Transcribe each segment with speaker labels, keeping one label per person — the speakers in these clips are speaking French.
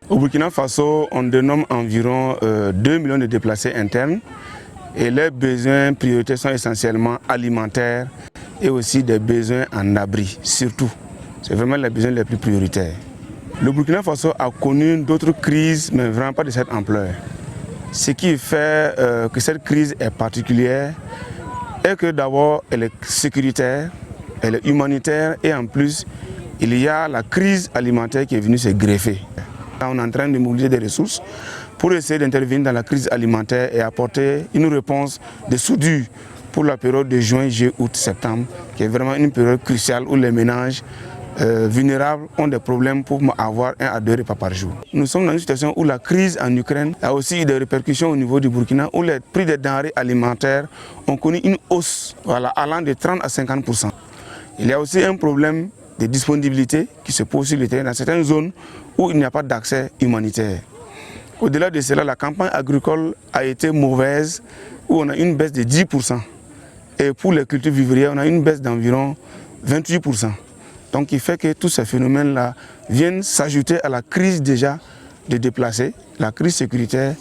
Speaker 1: Au Burkina Faso, on dénomme environ 2 millions de déplacés internes et leurs besoins prioritaires sont essentiellement alimentaires et aussi des besoins en abri, surtout. C'est vraiment les besoins les plus prioritaires. Le Burkina Faso a connu d'autres crises, mais vraiment pas de cette ampleur. Ce qui fait que cette crise est particulière est que d'abord elle est sécuritaire, elle est humanitaire et en plus il y a la crise alimentaire qui est venue se greffer. On est en train de mobiliser des ressources pour essayer d'intervenir dans la crise alimentaire et apporter une réponse de soudure pour la période de juin, juillet, août, septembre, qui est vraiment une période cruciale où les ménages vulnérables ont des problèmes pour avoir 1 à 2 repas par jour. Nous sommes dans une situation où la crise en Ukraine a aussi eu des répercussions au niveau du Burkina, où les prix des denrées alimentaires ont connu une hausse allant de 30 à 50%. Il y a aussi un problème de disponibilité qui se pose sur le terrain dans certaines zones où il n'y a pas d'accès humanitaire. Au-delà de cela, la campagne agricole a été mauvaise, où on a une baisse de 10%. Et pour les cultures vivrières, on a une baisse d'environ 28%. Donc il fait que tous ces phénomènes-là viennent s'ajouter à la crise déjà de déplacés, la crise sécuritaire,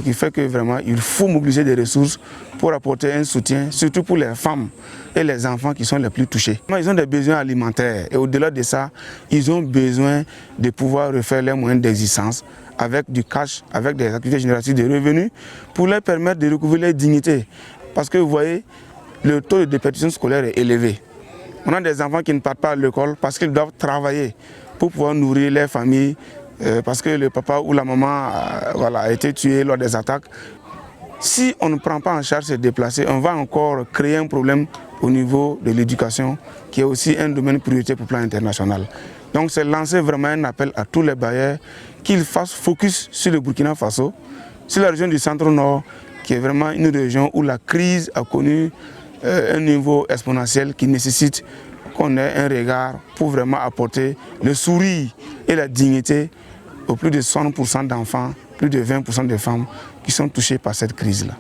Speaker 1: qui fait que vraiment il faut mobiliser des ressources pour apporter un soutien, surtout pour les femmes et les enfants qui sont les plus touchés. Ils ont des besoins alimentaires et au-delà de ça, ils ont besoin de pouvoir refaire leurs moyens d'existence avec du cash, avec des activités génératrices de revenus pour leur permettre de recouvrir leur dignité. Parce que vous voyez, le taux de déperdition scolaire est élevé. On a des enfants qui ne partent pas à l'école parce qu'ils doivent travailler pour pouvoir nourrir leur famille, parce que le papa ou la maman a été tué lors des attaques. Si on ne prend pas en charge ces déplacés, on va encore créer un problème au niveau de l'éducation, qui est aussi un domaine prioritaire pour le plan international. Donc c'est lancer vraiment un appel à tous les bailleurs qu'ils fassent focus sur le Burkina Faso, sur la région du centre-nord, qui est vraiment une région où la crise a connu un niveau exponentiel qui nécessite qu'on ait un regard pour vraiment apporter le sourire et la dignité aux plus de 60% d'enfants, plus de 20% de femmes qui sont touchées par cette crise-là.